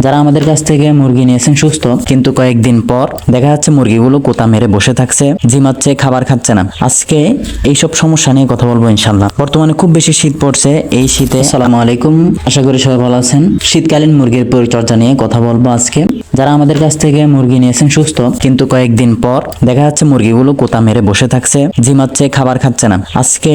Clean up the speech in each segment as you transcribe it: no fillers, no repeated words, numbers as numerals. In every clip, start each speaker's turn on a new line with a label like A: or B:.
A: যারা আমাদের কাছ থেকে মুরগি নিয়েছেন সুস্থ, কিন্তু কয়েকদিন পর দেখা যাচ্ছে মুরগিগুলো কোতা মেরে বসে থাকছে, ঝিমাচ্ছে, খাবার খাচ্ছে না। আজকে এইসব সমস্যা নিয়ে কথা বলবো ইনশাল্লাহ। বর্তমানে খুব বেশি শীত পড়ছে। এই শীতে আসসালামু আলাইকুম, আশা করি সবাই ভালো আছেন। শীতকালীন মুরগির পরিচর্যা নিয়ে কথা বলবো আজকে। যারা আমাদের কাছ থেকে মুরগি নিয়েছেন সুস্থ, কিন্তু কয়েকদিন পর দেখা যাচ্ছে মুরগিগুলো কোতা মেরে বসে থাকছে, ঝিমাচ্ছে, খাবার খাচ্ছে না। আজকে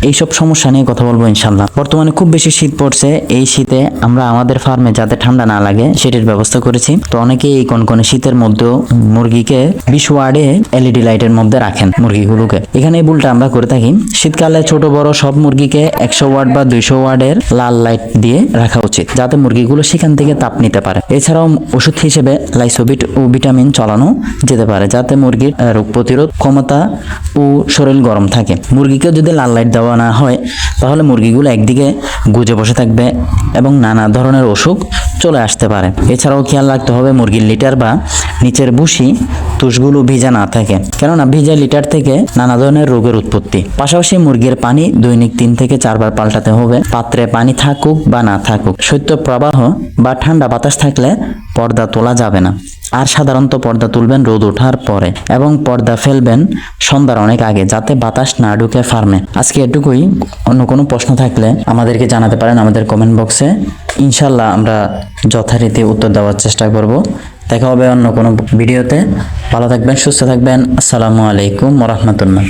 A: এইসব সমস্যা নিয়ে কথা বলবো ইনশাল্লাহ। বর্তমানে খুব বেশি শীত পড়ছে। এই শীতে আমরা আমাদের ফার্মে যাতে ঠান্ডা না লাগে সেটির ব্যবস্থা করেছি। তো অনেকেই এই কনকনে শীতের মধ্যেও মুরগিকে 20 ওয়ার্ডে এলইডি লাইটের মধ্যে রাখেন মুরগিগুলোকে। এখানে এই ভুলটা আমরা করে থাকি। শীতকালে ছোট বড় সব মুরগিকে 100 ওয়াট বা 200 ওয়ার্ডের লাল লাইট দিয়ে রাখা উচিত, যাতে মুরগিগুলো সেখান থেকে তাপ নিতে পারে। এছাড়াও ওষুধ হিসেবে লাইসোবিট ও ভিটামিন চালানো যেতে পারে, যাতে মুরগির রোগ প্রতিরোধ ক্ষমতা ও শরীর গরম থাকে। মুরগিকে যদি লাল লাইট দেওয়া না হয়, তাহলে মুরগিগুলো একদিকে গুজে বসে থাকবে এবং নানা ধরনের অসুখ চলে আসতে পারে। এছাড়াও খেয়াল রাখতে হবে মুরগির লিটার বা নিচের ভুসি তুষগুলো ভিজা না থাকে, কেননা ভিজা লিটার থেকে নানা ধরনের রোগের উৎপত্তি। পাশাপাশি মুরগির পানি দৈনিক 3 থেকে 4 বার পাল্টাতে হবে। পাত্রে পানি থাকুক বা না থাকুক, শৈত্য প্রবাহ বা ঠান্ডা বাতাস থাকলে পর্দা তোলা যাবে না। আর সাধারণত পর্দা তুলবেন রোদ ওঠার পরে এবং পর্দা ফেলবেন সন্ধ্যার অনেক আগে, যাতে বাতাস না ঢুকে ফার্মে। আজকে এটুকুই। অন্য কোনো প্রশ্ন থাকলে আমাদেরকে জানাতে পারেন আমাদের কমেন্ট বক্সে। ইনশাল্লাহ আমরা যথারীতি উত্তর দেওয়ার চেষ্টা করব। দেখা হবে অন্য কোনো ভিডিওতে। ভালো থাকবেন, সুস্থ থাকবেন। আসসালামু আলাইকুম ওয়া রাহমাতুল্লাহ।